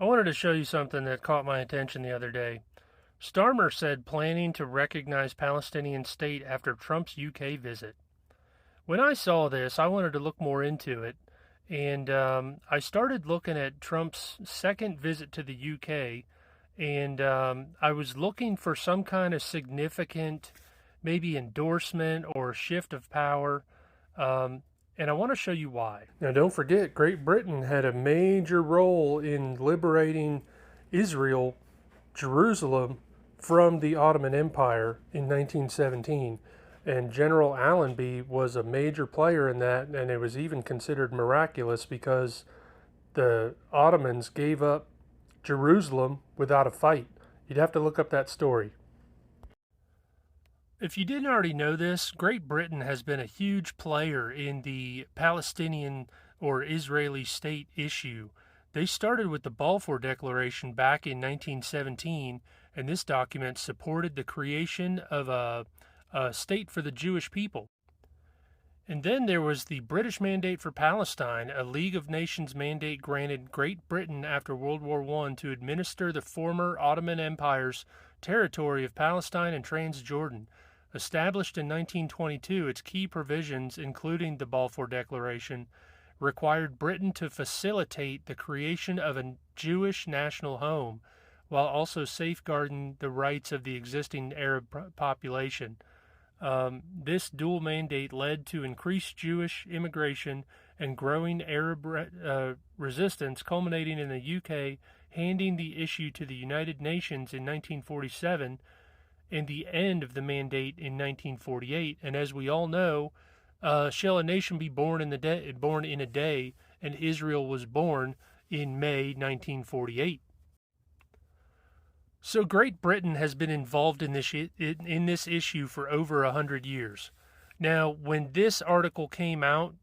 I wanted to show you something that caught my attention the other day. Starmer said planning to recognize Palestinian state after Trump's UK visit. When I saw this, I wanted to look more into it, and I started looking at Trump's second visit to the UK, and I was looking for some kind of significant, maybe endorsement or shift of power. Um, and I want to show you why. Now, don't forget, Great Britain had a major role in liberating Israel, Jerusalem, from the Ottoman Empire in 1917. And General Allenby was a major player in that, and it was even considered miraculous because the Ottomans gave up Jerusalem without a fight. You'd have to look up that story. If you didn't already know this, Great Britain has been a huge player in the Palestinian or Israeli state issue. They started with the Balfour Declaration back in 1917, and this document supported the creation of a state for the Jewish people. And then there was the British Mandate for Palestine, a League of Nations mandate granted Great Britain after World War I to administer the former Ottoman Empire's territory of Palestine and Transjordan. Established in 1922, its key provisions, including the Balfour Declaration, required Britain to facilitate the creation of a Jewish national home, while also safeguarding the rights of the existing Arab population. This dual mandate led to increased Jewish immigration and growing Arab resistance, culminating in the UK handing the issue to the United Nations in 1947 and the end of the mandate in 1948. And as we all know, shall a nation be born in a day, and Israel was born in May 1948. So Great Britain has been involved in this issue for over 100 years. Now, when this article came out,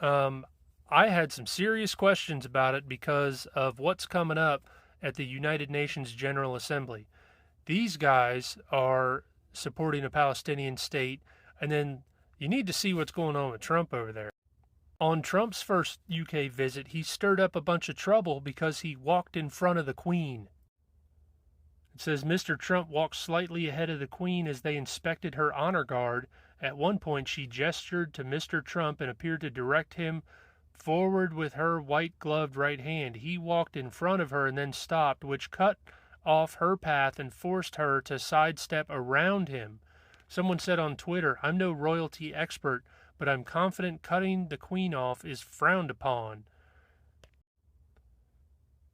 I had some serious questions about it because of what's coming up at the United Nations General Assembly. These guys are supporting a Palestinian state, and then you need to see what's going on with Trump over there. On Trump's first UK visit, he stirred up a bunch of trouble because he walked in front of the Queen. It says Mr. Trump walked slightly ahead of the Queen as they inspected her honor guard. At one point, she gestured to Mr. Trump and appeared to direct him forward with her white-gloved right hand. He walked in front of her and then stopped, which cut off her path and forced her to sidestep around him. Someone said on Twitter, "I'm no royalty expert, but I'm confident cutting the Queen off is frowned upon."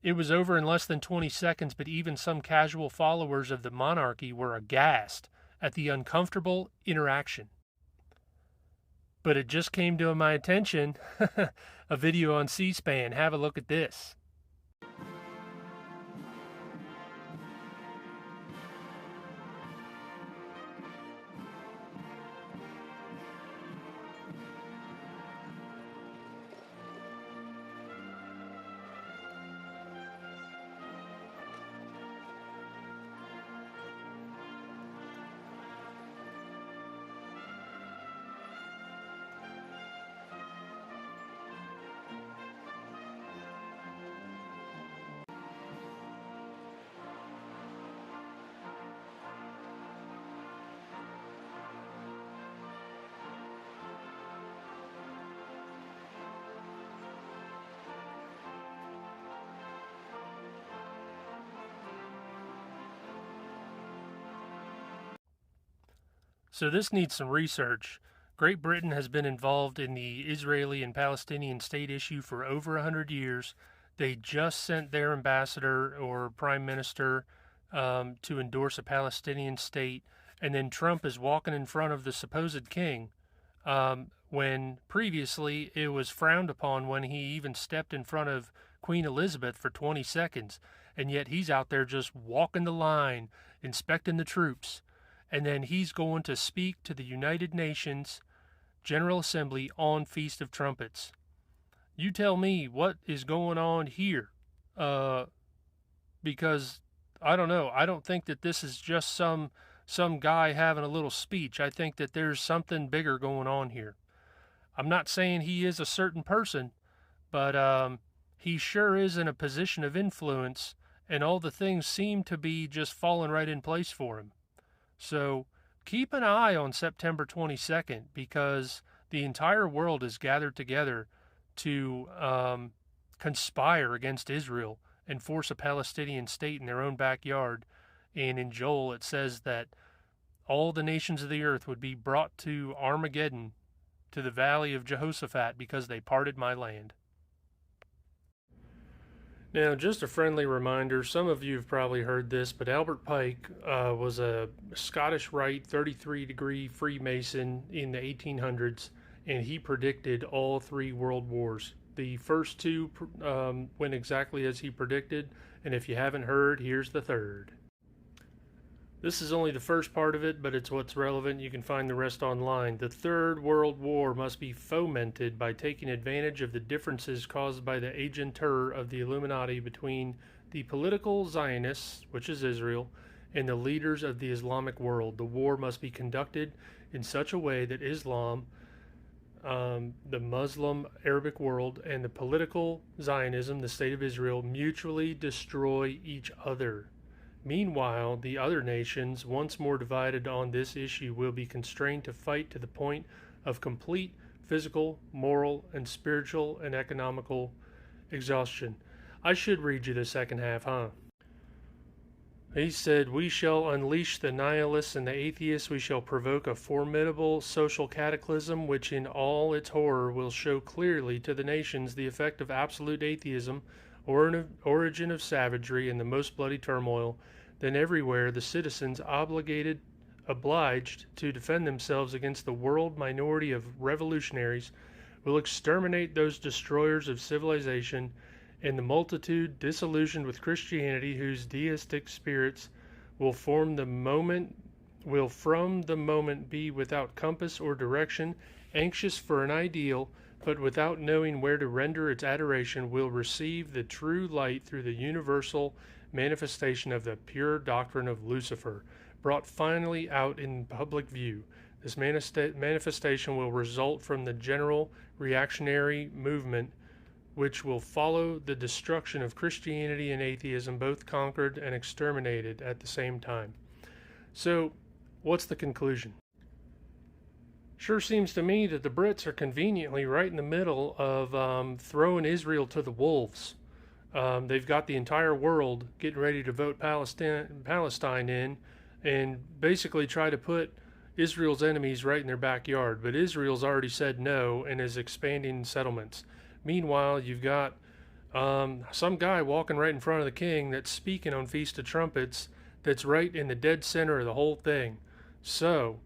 It was over in less than 20 seconds, but even some casual followers of the monarchy were aghast at the uncomfortable interaction. But it just came to my attention, a video on C-SPAN. Have a look at this. So this needs some research. Great Britain has been involved in the Israeli and Palestinian state issue for over 100 years. They just sent their ambassador or prime minister to endorse a Palestinian state, and then Trump is walking in front of the supposed king when previously it was frowned upon when he even stepped in front of Queen Elizabeth for 20 seconds, and yet he's out there just walking the line, inspecting the troops. And then he's going to speak to the United Nations General Assembly on Feast of Trumpets. You tell me what is going on here, because I don't know. I don't think that this is just some guy having a little speech. I think that there's something bigger going on here. I'm not saying he is a certain person, but he sure is in a position of influence, and all the things seem to be just falling right in place for him. So keep an eye on September 22nd, because the entire world is gathered together to conspire against Israel and force a Palestinian state in their own backyard. And in Joel, it says that all the nations of the earth would be brought to Armageddon, to the valley of Jehoshaphat, because they parted my land. Now, just a friendly reminder, some of you have probably heard this, but Albert Pike was a Scottish Rite 33-degree Freemason in the 1800s, and he predicted all 3 world wars. The first 2 went exactly as he predicted, and if you haven't heard, here's the third. This is only the first part of it, but it's what's relevant. You can find the rest online. The Third World War must be fomented by taking advantage of the differences caused by the agentur of the Illuminati between the political Zionists, which is Israel, and the leaders of the Islamic world. The war must be conducted in such a way that Islam, the Muslim Arabic world, and the political Zionism, the State of Israel, mutually destroy each other. Meanwhile, the other nations, once more divided on this issue, will be constrained to fight to the point of complete physical, moral, and spiritual and economical exhaustion. I should read you the second half, huh? He said, "We shall unleash the nihilists and the atheists. We shall provoke a formidable social cataclysm which in all its horror will show clearly to the nations the effect of absolute atheism, origin of savagery, and the most bloody turmoil. Then everywhere the citizens obliged to defend themselves against the world minority of revolutionaries will exterminate those destroyers of civilization, and the multitude disillusioned with Christianity, whose deistic spirits will from the moment be without compass or direction, anxious for an ideal, but without knowing where to render its adoration, will receive the true light through the universal manifestation of the pure doctrine of Lucifer, brought finally out in public view. This manifestation will result from the general reactionary movement which will follow the destruction of Christianity and atheism, both conquered and exterminated at the same time." So, what's the conclusion? Sure seems to me that the Brits are conveniently right in the middle of throwing Israel to the wolves. They've got the entire world getting ready to vote Palestine in, and basically try to put Israel's enemies right in their backyard. But Israel's already said no and is expanding settlements. Meanwhile, you've got some guy walking right in front of the king that's speaking on Feast of Trumpets that's right in the dead center of the whole thing. So,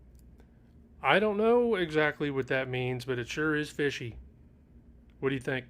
I don't know exactly what that means, but it sure is fishy. What do you think?